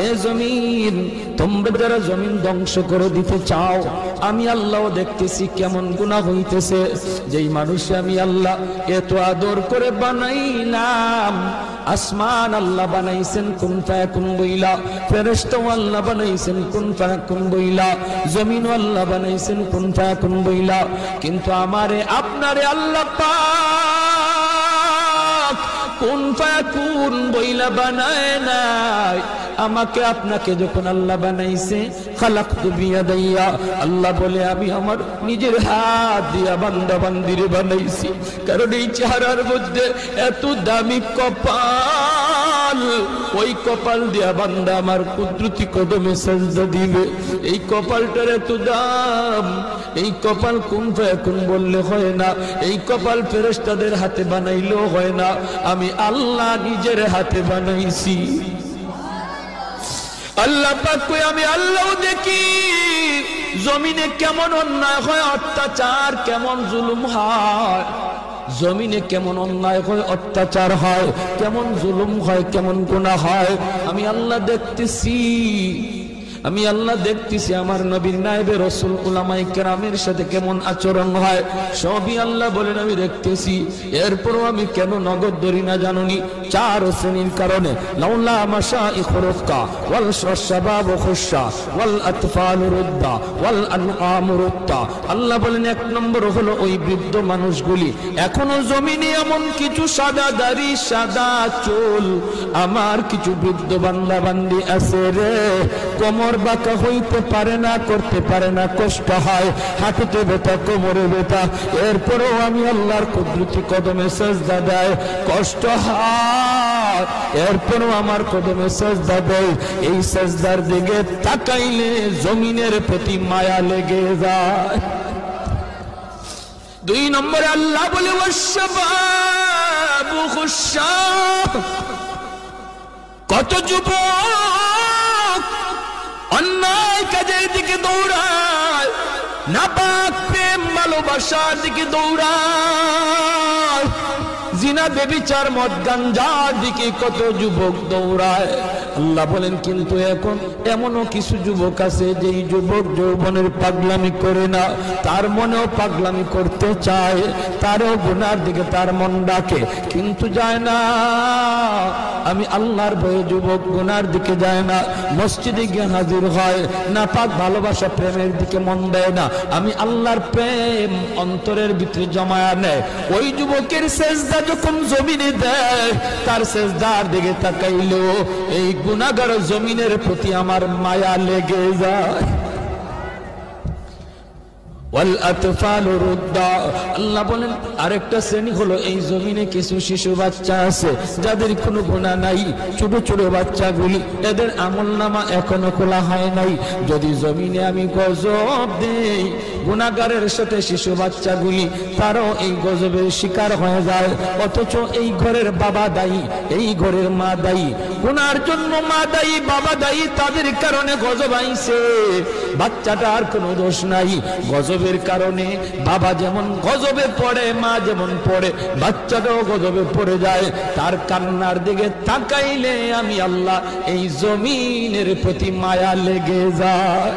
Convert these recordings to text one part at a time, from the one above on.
এ জমিন, তোমরা যারা জমিন ধ্বংস করে দিতে চাও, আমি আল্লাহ দেখতেছি কেমন গুনাহ হইতেছে। যেই মানুষ আমি আল্লাহ এত আদর করে বানাইলাম, আসমান আল্লাহ বানাইছেন কুন ফায়াকুন বইলা, ফেরেশতা আল্লাহ বানাইছেন কুন ফায়াকুন বইলা, জমিন আল্লাহ বানাইছেন কুন ফায়াকুন বইলা, কিন্তু আমারে আপনারে আল্লাহ পাক কুন ফায়াকুন বইলা বানায় নাই। আমাকে আপনাকে যখন আল্লাহ বানাইছে, খালাকতু বিয়াদাইয়া, আল্লাহ বলে আমি আমার নিজের হাত দিয়া বান্দা বান্দিরে বানাইছি। কারণ এই চেহারার মধ্যে এত দামি কপাল, ওই কপাল দিয়া বান্দা আমার কুদরতি কদমে সাজদা দিবে। এই কপালটার এত দাম, এই কপাল কুন ফায়াকুন বললে হয় না, এই কপাল ফেরেশতাদের হাতে বানাইলেও হয় না, আমি আল্লাহ নিজের হাতে বানাইছি। আল্লাহ পাক কই আমি আল্লাহ দেখি জমিনে কেমন অন্যায় হয়, অত্যাচার কেমন জুলুম হয়, জমিনে কেমন অন্যায় হয়, অত্যাচার হয়, কেমন জুলুম হয়, কেমন গুনাহ হয়, আমি আল্লাহ দেখতেছি। আমি আল্লাহ দেখতেছি আমার নবীর নায়েবে রাসূল উলামায়ে কেরামের সাথে কেমন আচরণ হয়, সবই আল্লাহ বলেন আমি দেখতেছি। এরপরও আমি কেন নগদ ধরি না জানুনি? 4 শ্রেণীর কারণে। লাউলা মাশাইখুর রুফকা ওয়াল শাবাব খুশা ওয়াল আতফাল রুদ্দা ওয়াল আনআম রুদ্দা। আল্লাহ বলেন 1 নম্বর হলো ওই বৃদ্ধ মানুষগুলি, এখনো জমিনে এমন কিছু সাদা দাড়ি সাদা চুল আমার কিছু বৃদ্ধ বান্দা বান্দি আছে রে, কোমর বাঁকা হইতে পারে না, করতে পারে না, কষ্ট হয়, হাঁটুতে ব্যথা, কোমরে ব্যথা, এরপরেও আমি আল্লাহর কুদরতি কদমে সাজদা দেয়, কষ্ট হয়, এরপরেও আমার কদমে সাজদা দেয়। এই সাজদার দিকে তাকাইলে জমিনের প্রতি মায়া লেগে যায়। 2 নম্বরে আল্লাহ বলে ওয়াশবাবু খুশা, কত যুবক অন্যায় কাজের দিকে দৌড়ায়, নাপাক প্রেম ভালোবাসার দিকে দৌড়ায়, জিনা বেবিচার মদ গাঞ্জার দিকে কত যুবক দৌড়ায়। আল্লাহ বলেন কিন্তু এখন এমনও কিছু যুবক আছে যেই যুবক যৌবনের পাগলামি করে না, তার মনেও পাগলামি করতে চায়, তারও গুনার দিকে তার মন ডাকে কিন্তু যায় না। আমি আল্লাহর ভয়ে যুবক গুনার দিকে যায় না, মসজিদে গিয়ে হাজির হয়, নাপাক ভালোবাসা প্রেমের দিকে মন দেয় না, আমি আল্লাহর প্রেম অন্তরের ভিতরে জমায়া নেয়। ওই যুবকের সেজদা যখন জমিনে দেয়, তার সেজদার দিকে তাকাইলো এই গুনাহগার জমিনের প্রতি আমার মায়া লেগে যায়। আল্লাহ বলেন আরেকটা শ্রেণী হলো এই জমিনে কিছু শিশু বাচ্চা আছে যাদের কোনো গুনাহ নাই, ছোট ছোট বাচ্চাগুলি, এদের আমলনামা এখনো খোলা হয় নাই। যদি জমিনে আমি গজব দেই, গুনাহগারের সাথে শিশু বাচ্চাগুলি তারাও এই গজবের শিকার হয়ে যায়, অথচ এই ঘরের বাবা দায়ী, এই ঘরের মা দায়ী, গুনার জন্য মা দায়ী, বাবা দায়ী, তাদের কারণে গজব আইছে, বাচ্চাটার কোনো দোষ নাই। গজবের কারণে বাবা যেমন গজবে পড়ে, মা যেমন পড়ে, বাচ্চাটাও গজবে পড়ে যায়। তার কান্নার দিকে তাকাইলে আমি আল্লাহ এই জমিনের প্রতি মায়া লেগে যায়।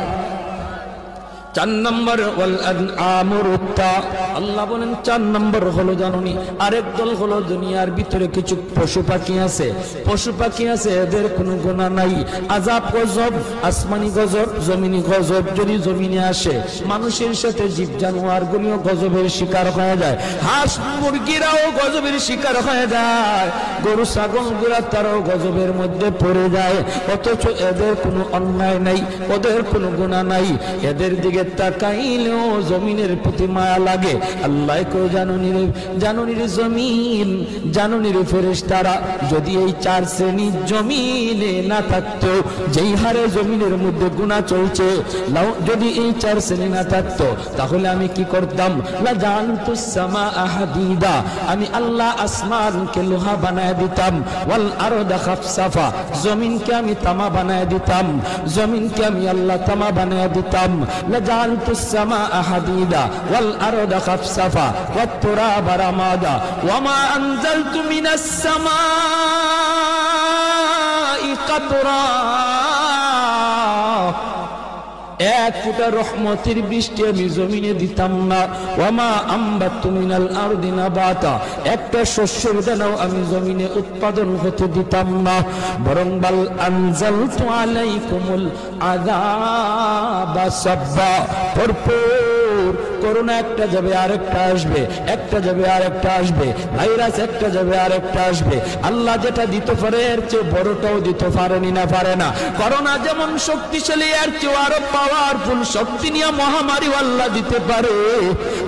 4 নম্বর ওয়াল আনআম রুত্তা, আল্লাহ বলেন 4 নম্বর হলো জানুনি আরেক দল হলো দুনিয়ার ভিতরে কিছু পশু পাখি আছে, পশু পাখি আছে এদের কোনো গুনাহ নাই, আযাব গজব, আসমানি গজব, জমিনি গজব যদি জমিনে আসে, মানুষের সাথে জীব জানোয়ার গুলিও গজবের শিকার হয়ে যায়, হাঁস মুরগিরাও গজবের শিকার হয়ে যায়, গরু ছাগল গুলা তারাও গজবের মধ্যে পড়ে যায়, অথচ এদের কোনো অন্যায় নাই, ওদের কোনো গুনাহ নাই, এদের দিকে তাকাইলেও জমিনের প্রতি মায়া লাগে। আল্লাহ কো জানুনির জমিন, জানুনির ফেরেশতারা, যদি এই 4 শ্রেণী জমিনে না থাকতো, যেই হারে জমিনের মধ্যে গুনাহ চলছে, যদি এই 4 শ্রেণী না থাকতো তাহলে আমি কি করতাম? লা জানতুস সামা হাদিদা, আমি আল্লাহ আসমানকে লোহা বানায় দিতাম, ওয়াল আরদা খাফসাফা, জমিনকে আমি তামা বানায় দিতাম, জমিনকে আমি আল্লাহ তামা বানায় দিতাম, লাজালতুস সামাআ হাদিদা ওয়াল আরদা খাফসাফা ওয়াত তুরাবা রামাদা ওয়ামা আনজালতু মিনাস সামাই কাতরা এক ফোঁটা রহমতের বৃষ্টি আমি জমিনে দিতাম না। ওয়ামা আম্বাতু মিনাল আরদি নাবাতা, একটা শস্যের দানাও আমি জমিনে উৎপাদন হতে দিতাম না। বরং বাল আনজালতু আলাইকুমুল আযাবা সাব্বা, ভরপুর করোনা একটা যাবে আরেকটা আসবে, একটা যাবে আরেকটা আসবে, ভাইরাস একটা যাবে আরেকটা আসবে। আল্লাহ যেটা দিতে পারে এর চেয়ে বড়টাও দিতে পারেনি না পারে না। করোনা যেমন শক্তিশালী এর চেয়ে আরো পাওয়ারফুল শক্তি নিয়ে মহামারী আল্লাহ দিতে পারে।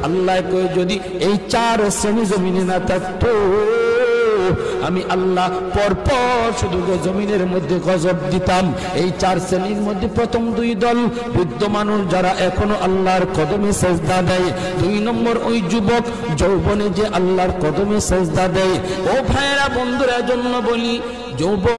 আল্লাহ কই যদি এই চার শ্রেণী জমিনে না থাকতো, আমি আল্লাহ পরপর শুধু জমিনের মধ্যে গজব দিতাম। এই চার শ্রেণীর মধ্যে প্রথম দুই দল বৃদ্ধ মানুষ যারা এখনো আল্লাহর কদমে সেজদা দেয়। দুই নম্বর ওই যুবক যৌবনে যে আল্লাহর কদমে সেজদা দেয়। ও ভাইয়েরা বন্ধুরা জন্য বলি, যৌবন